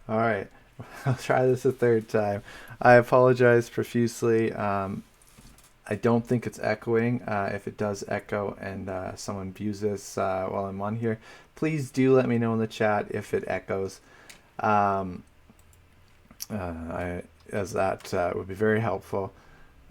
All right. I'll try this a third time. I apologize profusely. I don't think it's echoing. If it does echo and someone views this while I'm on here, please do let me know in the chat if it echoes. Um, as that would be very helpful.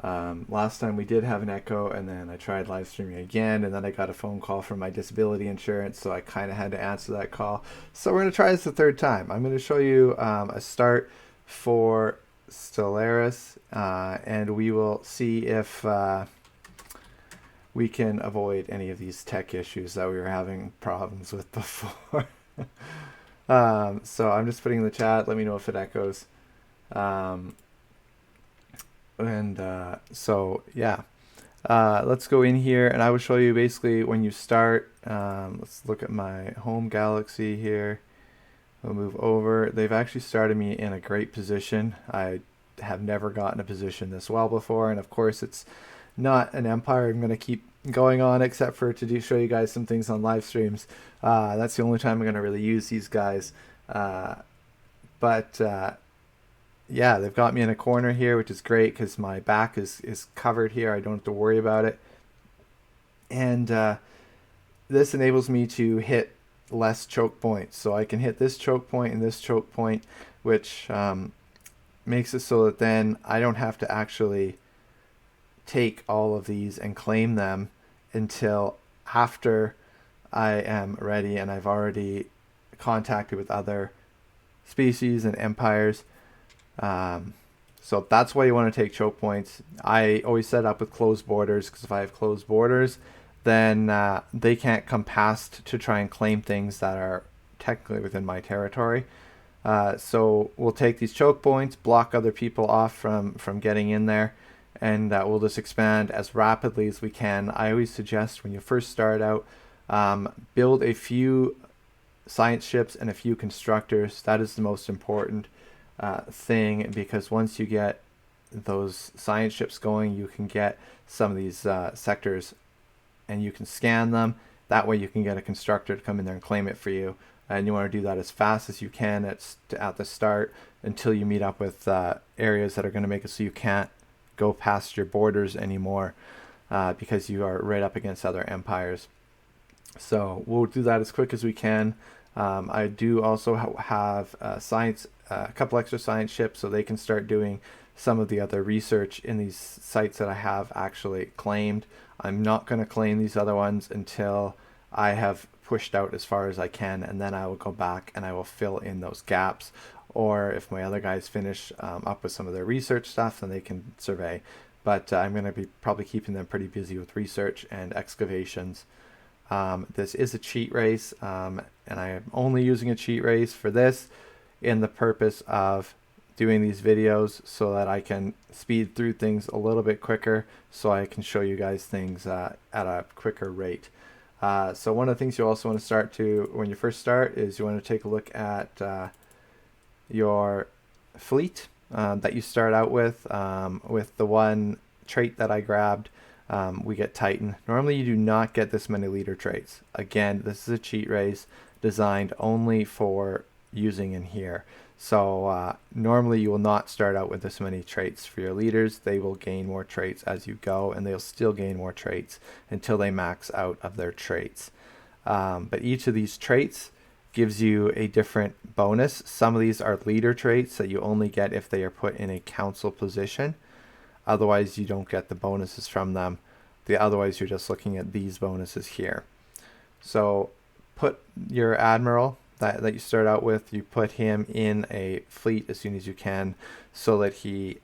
Last time we did have an echo, and then I tried live streaming again, and then I got a phone call from my disability insurance, so I kind of had to answer that call. So we're going to try this a third time. I'm going to show you a start for Stellaris, and we will see if we can avoid any of these tech issues that we were having problems with before. So I'm just putting in the chat. Let me know if it echoes. Um, and yeah, let's go in here and I will show you basically when you start. Let's look at my home galaxy here. We'll move over. They've actually started me in a great position. I have never gotten a position this well before, and of course it's not an empire I'm going to keep going on except for show you guys some things on live streams. That's the only time I'm going to really use these guys. But yeah, they've got me in a corner here, which is great because my back is covered here. I don't have to worry about it. And this enables me to hit less choke points. So I can hit this choke point and this choke point, which makes it so that then I don't have to actually take all of these and claim them until after I am ready and I've already contacted with other species and empires. So that's why you want to take choke points. I always set up with closed borders because if I have closed borders, then they can't come past to try and claim things that are technically within my territory. So we'll take these choke points, block other people off from getting in there, and we'll just expand as rapidly as we can. I always suggest when you first start out, build a few science ships and a few constructors. That is the most important thing, because once you get those science ships going, you can get some of these sectors and you can scan them. That way you can get a constructor to come in there and claim it for you. And you want to do that as fast as you can at the start until you meet up with areas that are going to make it so you can't go past your borders anymore because you are right up against other empires. So we'll do that as quick as we can. I do also have a couple extra science ships so they can start doing some of the other research in these sites that I have actually claimed. I'm not going to claim these other ones until I have pushed out as far as I can, and then I will go back and I will fill in those gaps. Or if my other guys finish up with some of their research stuff, then they can survey. But I'm going to be probably keeping them pretty busy with research and excavations. This is a cheat race, and I am only using a cheat race for this in the purpose of doing these videos so that I can speed through things a little bit quicker so I can show you guys things at a quicker rate. So one of the things you also want to start to, when you first start, is you want to take a look at your fleet that you start out with the one trait that I grabbed. We get Titan. Normally you do not get this many leader traits. Again, this is a cheat race designed only for using in here. So normally you will not start out with this many traits for your leaders. They will gain more traits as you go, and they'll still gain more traits until they max out of their traits. But each of these traits gives you a different bonus. Some of these are leader traits that you only get if they are put in a council position. Otherwise you don't get the bonuses from them. Otherwise you're just looking at these bonuses here. So put your admiral that you start out with, you put him in a fleet as soon as you can so that he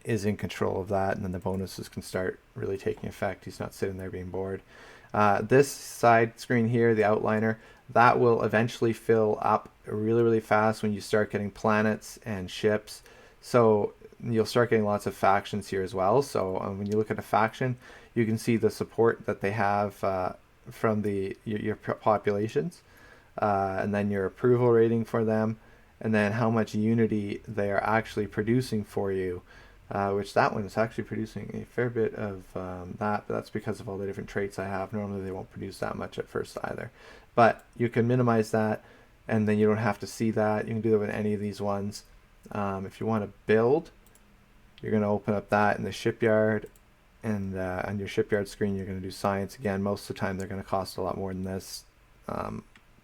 is in control of that, and then the bonuses can start really taking effect. He's not sitting there being bored. This side screen here, the outliner, that will eventually fill up really, really fast when you start getting planets and ships. So you'll start getting lots of factions here as well. So when you look at a faction, you can see the support that they have from your populations, and then your approval rating for them, and then how much unity they are actually producing for you, which that one is actually producing a fair bit of that, but that's because of all the different traits I have. Normally they won't produce that much at first either. But you can minimize that and then you don't have to see that. You can do that with any of these ones. If you want to build, you're going to open up that in the shipyard, and on your shipyard screen you're going to do science again. Most of the time they're going to cost a lot more than this,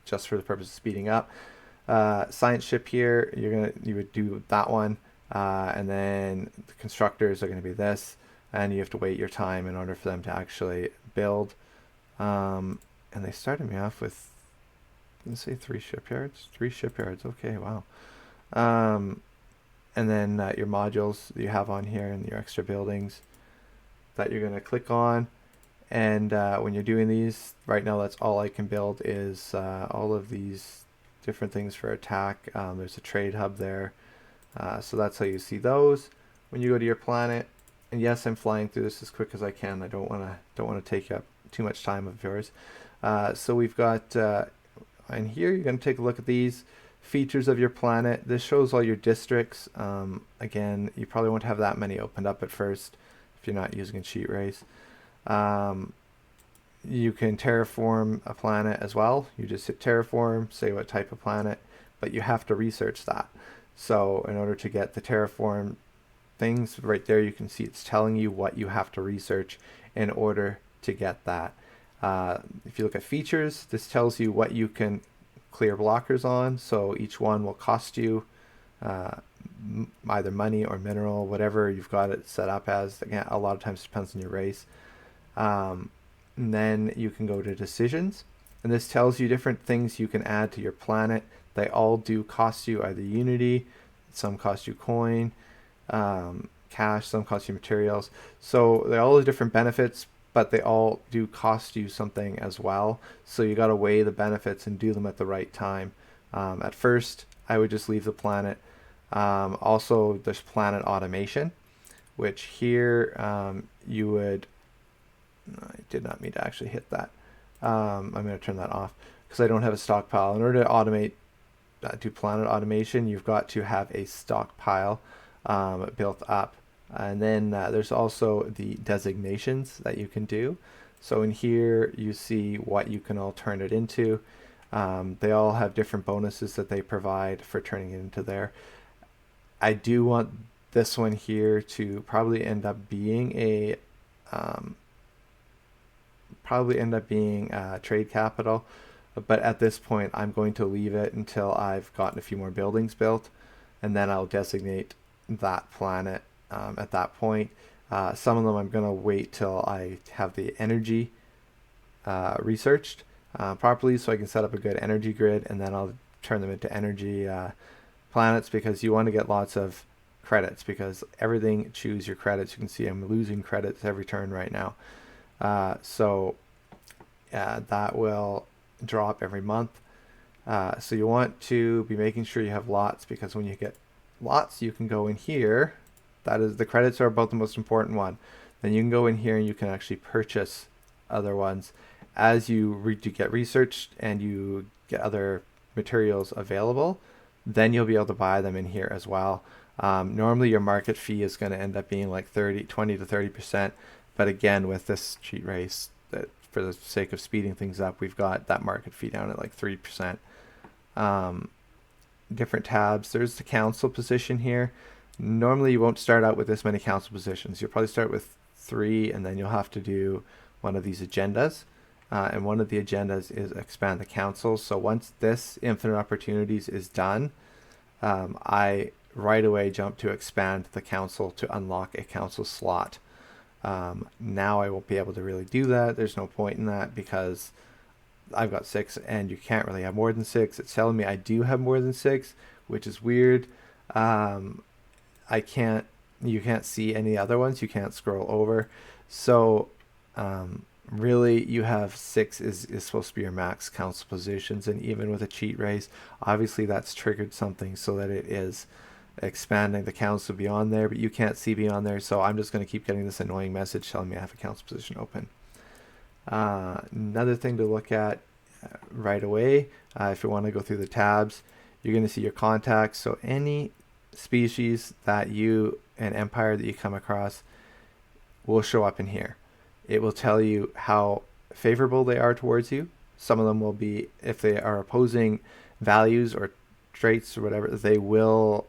just for the purpose of speeding up. Science ship here, you would do that one, and then the constructors are going to be this, and you have to wait your time in order for them to actually build. And they started me off with, let's say, 3 shipyards. 3 shipyards. Okay, wow. And then your modules that you have on here and your extra buildings that you're going to click on. And when you're doing these, right now that's all I can build is all of these different things for attack. There's a trade hub there. So that's how you see those when you go to your planet. And yes, I'm flying through this as quick as I can. I don't want to take up too much time of yours. So we've got in here, you're going to take a look at these features of your planet. This shows all your districts. Again, you probably won't have that many opened up at first if you're not using a cheat race. You can terraform a planet as well. You just hit terraform, say what type of planet, but you have to research that. So in order to get the terraform things, right there you can see it's telling you what you have to research in order to get that. If you look at features, this tells you what you can clear blockers on. So each one will cost you either money or mineral, whatever you've got it set up as. Again, a lot of times it depends on your race. And then you can go to decisions, and this tells you different things you can add to your planet. They all do cost you either unity, some cost you coin, cash, some cost you materials. So they all have different benefits, but they all do cost you something as well. So you got to weigh the benefits and do them at the right time. At first, I would just leave the planet. Also, there's planet automation, which here you would. I did not mean to actually hit that. I'm going to turn that off because I don't have a stockpile. In order to automate, do planet automation, you've got to have a stockpile built up. And then there's also the designations that you can do. So in here you see what you can all turn it into. They all have different bonuses that they provide for turning it into there. I do want this one here to probably end up being a trade capital, but at this point I'm going to leave it until I've gotten a few more buildings built, and then I'll designate that planet at that point. Some of them I'm going to wait till I have the energy researched properly, so I can set up a good energy grid, and then I'll turn them into energy planets, because you want to get lots of credits, because everything chews your credits. You can see I'm losing credits every turn right now. So that will drop every month. So you want to be making sure you have lots, because when you get lots, you can go in here. That is, the credits are about the most important one. Then you can go in here and you can actually purchase other ones as you get researched and you get other materials available. Then you'll be able to buy them in here as well. Normally your market fee is going to end up being like 20 to 30%. But again, with this cheat race, that for the sake of speeding things up, we've got that market fee down at like 3%. Different tabs. There's the council position here. Normally you won't start out with this many council positions. You'll probably start with 3, and then you'll have to do one of these agendas. And one of the agendas is expand the council. So once this infinite opportunities is done, I right away jump to expand the council to unlock a council slot. Now I won't be able to really do that. There's no point in that, because I've got 6 and you can't really have more than 6. It's telling me I do have more than 6, which is weird. You can't see any other ones. You can't scroll over. So really you have 6 is supposed to be your max council positions, and even with a cheat race, obviously that's triggered something so that it is expanding the council beyond there, but you can't see beyond there. So I'm just going to keep getting this annoying message telling me I have a council position open. Another thing to look at right away, if you want to go through the tabs, you're going to see your contacts. So any species that you, an empire that you come across, will show up in here. It will tell you how favorable they are towards you. Some of them will be, if they are opposing values or traits or whatever, they will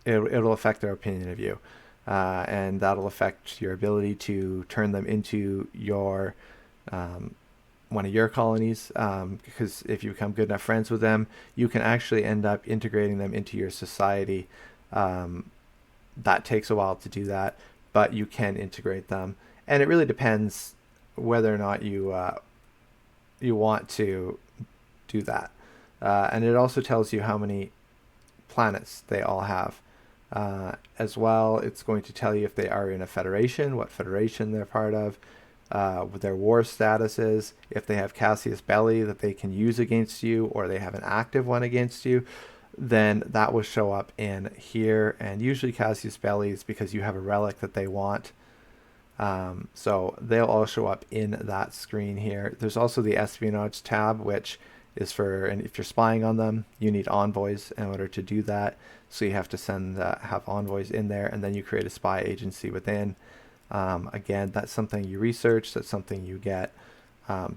it'll affect their opinion of you, and that'll affect your ability to turn them into your one of your colonies, because if you become good enough friends with them, you can actually end up integrating them into your society. That takes a while to do that, but you can integrate them, and it really depends whether or not you want to do that. And it also tells you how many planets they all have. As well, it's going to tell you if they are in a federation, what federation they're part of, what their war status is, if they have Cassius Belli that they can use against you, or they have an active one against you, then that will show up in here. And usually Cassius Belli is because you have a relic that they want. So they'll all show up in that screen here. There's also the espionage tab, which is for, and if you're spying on them, you need envoys in order to do that. So you have to have envoys in there, and then you create a spy agency within. Again, that's something you research. That's something you get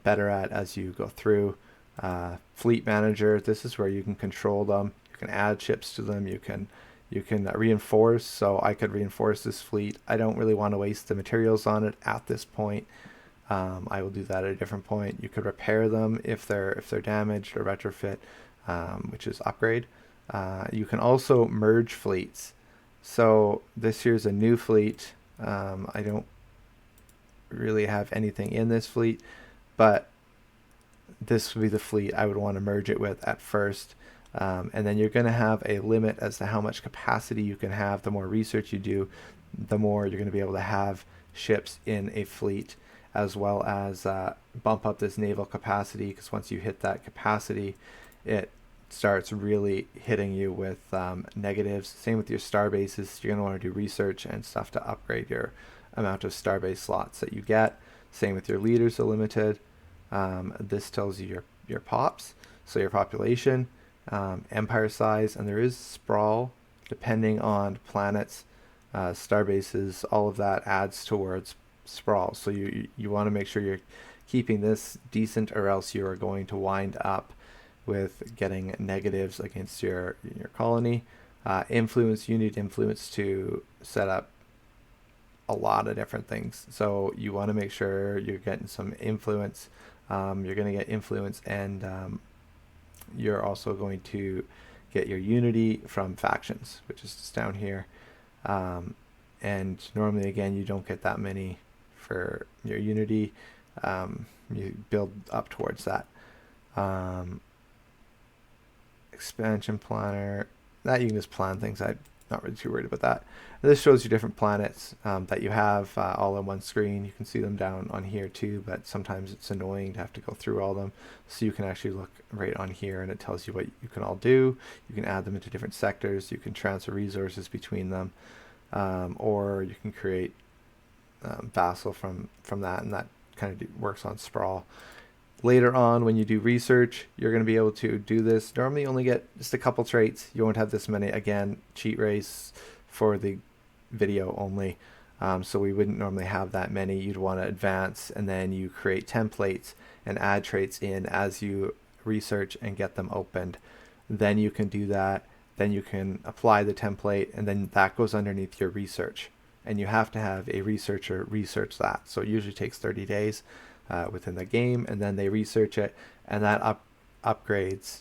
better at as you go through. Fleet manager. This is where you can control them. You can add ships to them. You can reinforce. So I could reinforce this fleet. I don't really want to waste the materials on it at this point. I will do that at a different point. You could repair them if they're damaged, or retrofit, which is upgrade. You can also merge fleets. So this here's a new fleet. I don't really have anything in this fleet, but this would be the fleet I would want to merge it with at first. And then you're going to have a limit as to how much capacity you can have. The more research you do, the more you're going to be able to have ships in a fleet, as well as bump up this naval capacity, because once you hit that capacity, it starts really hitting you with negatives. Same with your star bases. You're going to want to do research and stuff to upgrade your amount of starbase slots that you get. Same with your leaders are limited. This tells you your pops, so your population, empire size, and there is sprawl depending on planets, star bases. All of that adds towards sprawl. So you want to make sure you're keeping this decent, or else you are going to wind up with getting negatives against your colony. Influence, you need influence to set up a lot of different things. So you want to make sure you're getting some influence. You're going to get influence, and you're also going to get your unity from factions, which is just down here. And normally, again, you don't get that many for your unity. You build up towards that. Expansion planner, that you can just plan things. I'm not really too worried about that. This shows you different planets that you have all on one screen. You can see them down on here too, but sometimes it's annoying to have to go through all of them. So you can actually look right on here, and it tells you what you can all do. You can add them into different sectors. You can transfer resources between them, or you can create vassal from that, and that kind of works on sprawl. Later on, when you do research, you're going to be able to do this. Normally you only get just a couple traits. You won't have this many. Again, cheat race for the video only. So we wouldn't normally have that many. You'd want to advance, and then you create templates and add traits in as you research and get them opened. Then you can do that. Then you can apply the template, and then that goes underneath your research. And you have to have a researcher research that. So it usually takes 30 days. Within the game, and then they research it, and that upgrades.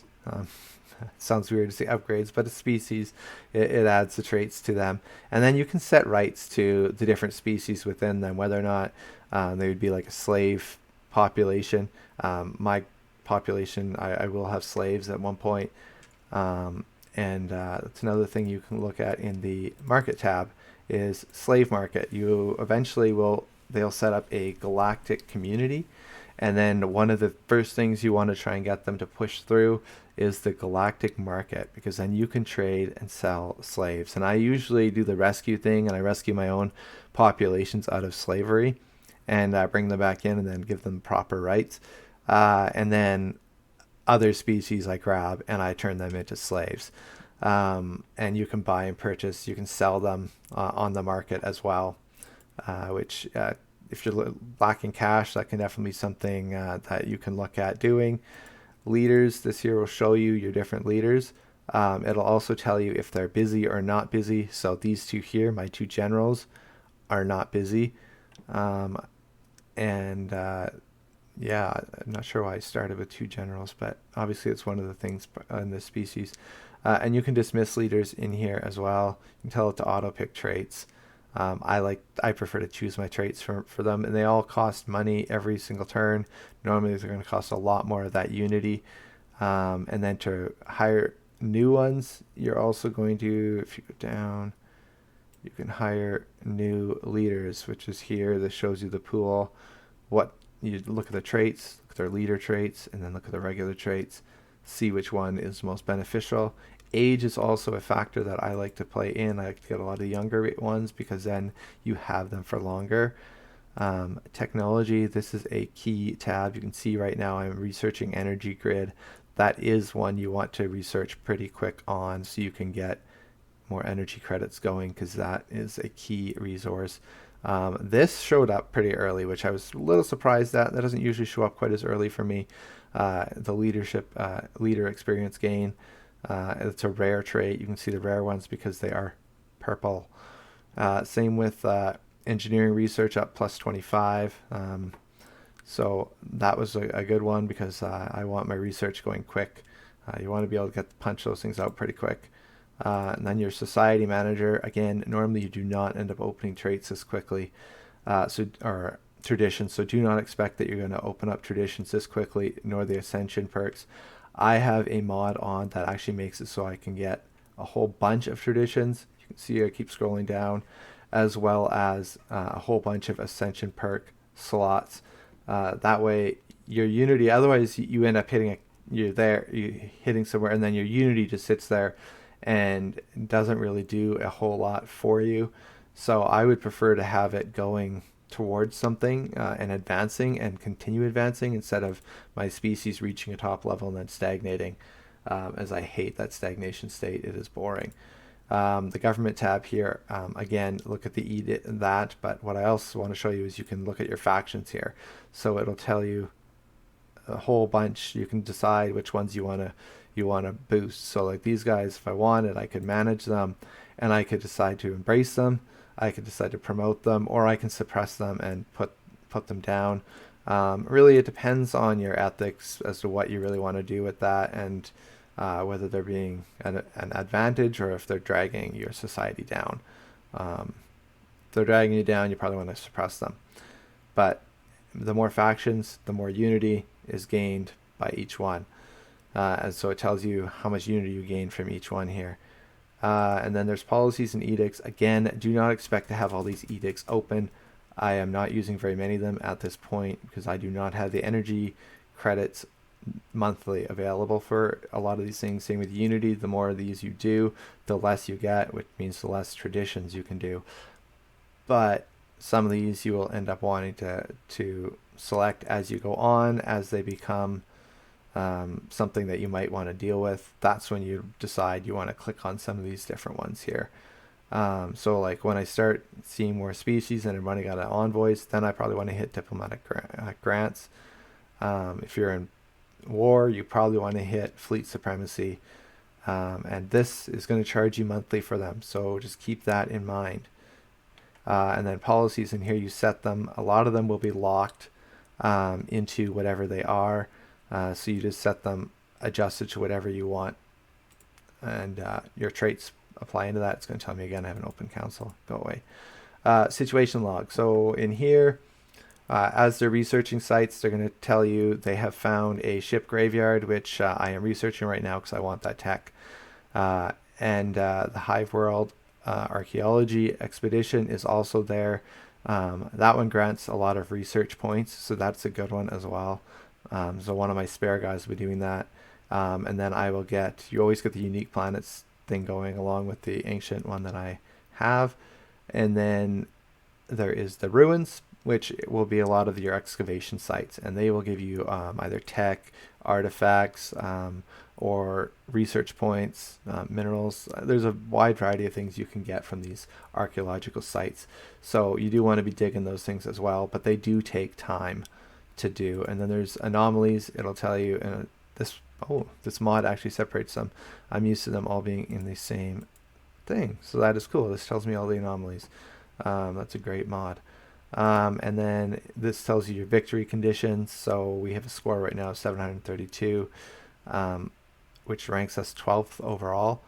Sounds weird to say upgrades, but a species, it adds the traits to them, and then you can set rights to the different species within them, whether or not they would be like a slave population. My population, I will have slaves at one point, and that's another thing you can look at in the market tab is slave market. You eventually they'll set up a galactic community, and then one of the first things you want to try and get them to push through is the galactic market, because then you can trade and sell slaves. And I usually do the rescue thing, and I rescue my own populations out of slavery and bring them back in, and then give them proper rights. And then other species I grab and I turn them into slaves. And you can buy and purchase, you can sell them on the market as well. Which if you're lacking cash, that can definitely be something that you can look at doing. Leaders, this here will show you your different leaders. It'll also tell you if they're busy or not busy. So these two here, my two generals, are not busy. Um, and yeah, I'm not sure why I started with two generals, but obviously it's one of the things in this species. And you can dismiss leaders in here as well. You can tell it to auto pick traits. I prefer to choose my traits for them, and they all cost money every single turn. Normally they're going to cost a lot more of that unity. And then to hire new ones, you're also going to, if you go down, you can hire new leaders, which is here. This shows you the pool. What you look at the traits, look at their leader traits, and then look at the regular traits. See which one is most beneficial. Age is also a factor that I like to play in. I like to get a lot of the younger ones because then you have them for longer. Technology, this is a key tab. You can see right now I'm researching energy grid. That is one you want to research pretty quick on so you can get more energy credits going, because that is a key resource. This showed up pretty early, which I was a little surprised at. That doesn't usually show up quite as early for me. The leadership, leader experience gain. It's a rare trait. You can see the rare ones because they are purple. Same with engineering research up plus 25. So that was a good one because I want my research going quick. You want to be able to punch those things out pretty quick. And then your society manager, again, normally you do not end up opening traits this quickly, or traditions. So do not expect that you're going to open up traditions this quickly, nor the ascension perks. I have a mod on that actually makes it so I can get a whole bunch of traditions. You can see I keep scrolling down, as well as a whole bunch of ascension perk slots. That way your unity, otherwise you end up you're hitting somewhere, and then your unity just sits there and doesn't really do a whole lot for you. So I would prefer to have it going towards something and advancing and continue advancing, instead of my species reaching a top level and then stagnating, as I hate that stagnation state. It is boring. The government tab here, again, look at the edict that, but what I also want to show you is you can look at your factions here. So it'll tell you a whole bunch. You can decide which ones you want to boost. So like these guys, if I wanted, I could manage them, and I could decide to embrace them. I could decide to promote them, or I can suppress them and put them down. Really, it depends on your ethics as to what you really want to do with that, and whether they're being an advantage or if they're dragging your society down. If they're dragging you down, you probably want to suppress them. But the more factions, the more unity is gained by each one. And so it tells you how much unity you gain from each one here. And then there's policies and edicts. Again, do not expect to have all these edicts open. I am not using very many of them at this point because I do not have the energy credits monthly available for a lot of these things. Same with unity. The more of these you do, the less you get, which means the less traditions you can do. But some of these you will end up wanting to select as you go on, as they become something that you might want to deal with. That's when you decide you want to click on some of these different ones here. So like when I start seeing more species and I'm running out of envoys, then I probably want to hit diplomatic grants. If you're in war, you probably want to hit fleet supremacy. And this is going to charge you monthly for them. So just keep that in mind. And then policies in here, you set them. A lot of them will be locked into whatever they are. So you just set them adjusted to whatever you want. And your traits apply into that. It's going to tell me again I have an open council. Go away. Situation log. So in here, as they're researching sites, they're going to tell you they have found a ship graveyard, which I am researching right now because I want that tech. And the Hive World archaeology expedition is also there. That one grants a lot of research points, so that's a good one as well. So one of my spare guys will be doing that. And then I will you always get the unique planets thing going along with the ancient one that I have. And then there is the ruins, which will be a lot of your excavation sites, and they will give you either tech, artifacts, or research points, minerals. There's a wide variety of things you can get from these archaeological sites. So you do want to be digging those things as well, but they do take time to do. And then there's anomalies. It'll tell you this mod actually separates them. I'm used to them all being in the same thing, so that is cool. This tells me all the anomalies. That's a great mod. And then this tells you your victory conditions. So we have a score right now of 732, which ranks us 12th overall.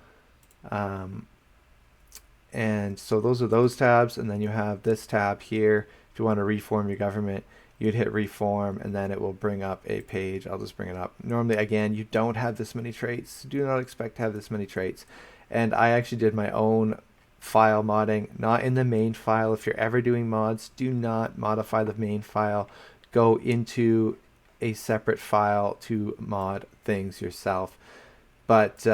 And so those are those tabs, and then you have this tab here. If you want to reform your government, you'd hit reform, and then it will bring up a page. I'll just bring it up. Normally, again, you don't have this many traits. Do not expect to have this many traits. And I actually did my own file modding, not in the main file. If you're ever doing mods, do not modify the main file. Go into a separate file to mod things yourself. But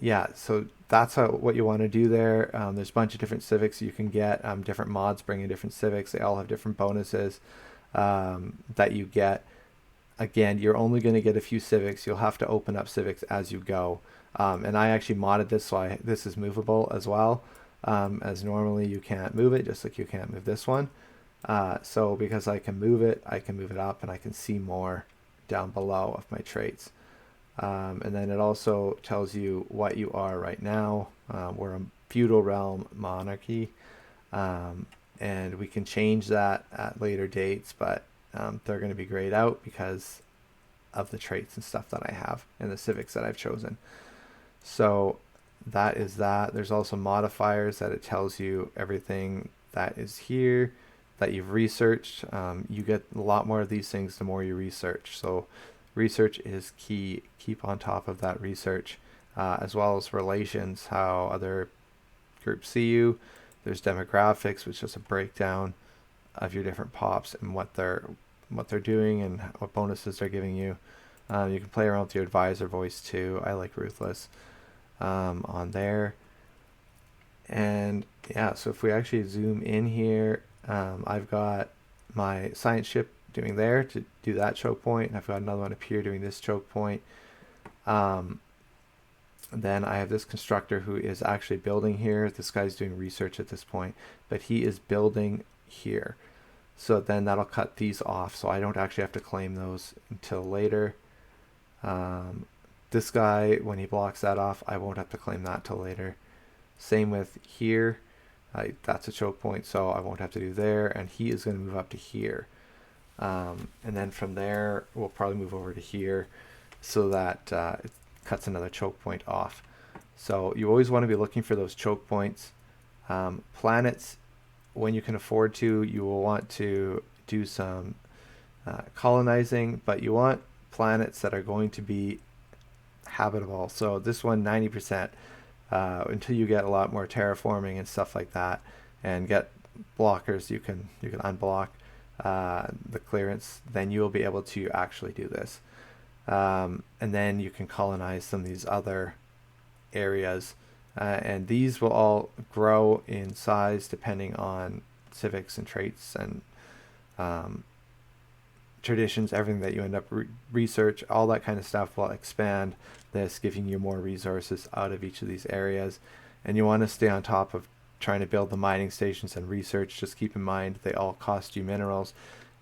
yeah, so that's what you want to do there. There's a bunch of different civics you can get. Different mods bring in different civics. They all have different bonuses that you get. Again, you're only going to get a few civics. You'll have to open up civics as you go. And I actually modded this so this is movable as well. As normally you can't move it, just like you can't move this one. So because I can move it up, and I can see more down below of my traits. And then it also tells you what you are right now. We're a feudal realm monarchy, and we can change that at later dates, but they're going to be grayed out because of the traits and stuff that I have and the civics that I've chosen. So that is that. There's also modifiers that it tells you everything that is here that you've researched. You get a lot more of these things the more you research. So research is key. Keep on top of that research, as well as relations, how other groups see you. There's demographics, which is a breakdown of your different pops and what they're doing and what bonuses they're giving you. You can play around with your advisor voice too. I like Ruthless on there. And yeah, so if we actually zoom in here, I've got my science ship doing there to do that choke point, and I've got another one up here doing this choke point. Then I have this constructor who is actually building here. This guy's doing research at this point, but he is building here. So then that'll cut these off, so I don't actually have to claim those until later. This guy, when he blocks that off, I won't have to claim that till later. Same with here. That's a choke point, so I won't have to do there, and he is going to move up to here. And then from there, we'll probably move over to here so that it cuts another choke point off. So you always want to be looking for those choke points. Planets, when you can afford to, you will want to do some colonizing, but you want planets that are going to be habitable. So this one, 90%, until you get a lot more terraforming and stuff like that, and get blockers, you can unblock the clearance, then you will be able to actually do this. And then you can colonize some of these other areas, and these will all grow in size depending on civics and traits and traditions. Everything that you end up research, all that kind of stuff will expand this, giving you more resources out of each of these areas. And you want to stay on top of trying to build the mining stations and research. Just keep in mind they all cost you minerals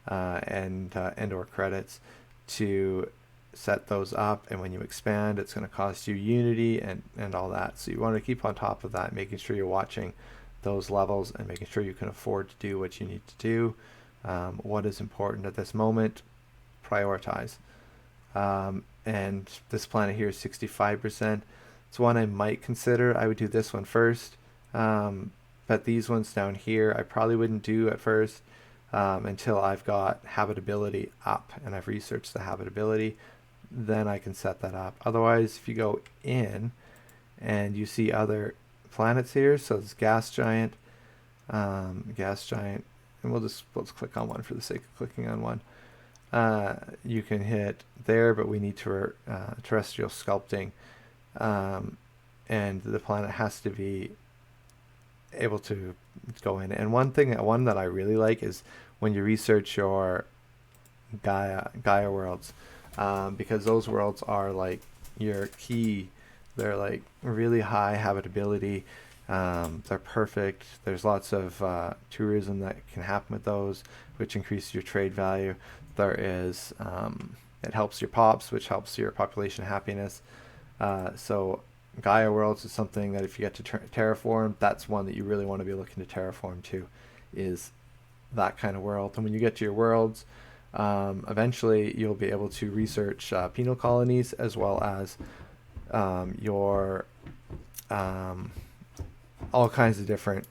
and or credits to set those up, and when you expand, it's going to cost you unity and all that. So you want to keep on top of that, making sure you're watching those levels and making sure you can afford to do what you need to do. What is important at this moment, prioritize. And this planet here is 65%. It's one I might consider. I would do this one first, but these ones down here I probably wouldn't do at first until I've got habitability up and I've researched the habitability. Then I can set that up. Otherwise, if you go in and you see other planets here, so it's gas giant, and let's click on one for the sake of clicking on one. You can hit there, but we need to terrestrial sculpting, and the planet has to be able to go in. And one that I really like is when you research your Gaia worlds, because those worlds are like your key. They're like really high habitability. They're perfect. There's lots of tourism that can happen with those, which increases your trade value. There is It helps your pops, which helps your population happiness. So Gaia worlds is something that if you get to terraform, that's one that you really want to be looking to terraform to, is that kind of world. And when you get to your worlds, eventually you'll be able to research penal colonies, as well as your all kinds of different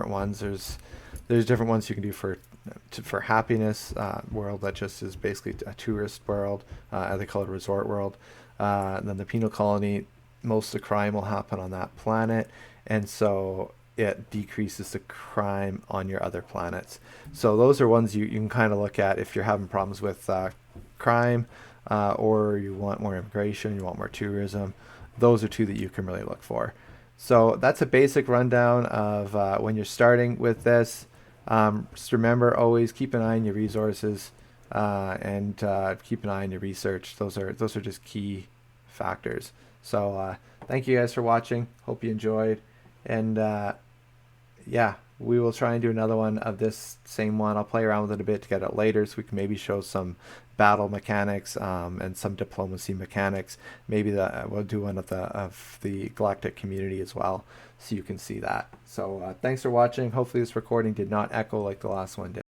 ones. There's different ones you can do for happiness world that just is basically a tourist world. They call it a resort world. And then the penal colony, most of the crime will happen on that planet, and so it decreases the crime on your other planets. So those are ones you can kind of look at if you're having problems with crime, or you want more immigration, you want more tourism. Those are two that you can really look for. So that's a basic rundown of when you're starting with this. Just remember, always keep an eye on your resources, and keep an eye on your research. Those are just key factors. So thank you guys for watching. Hope you enjoyed. And yeah, we will try and do another one of this same one. I'll play around with it a bit to get it later, so we can maybe show some battle mechanics and some diplomacy mechanics. Maybe we'll do one of the galactic community as well, so you can see that. So thanks for watching. Hopefully this recording did not echo like the last one did.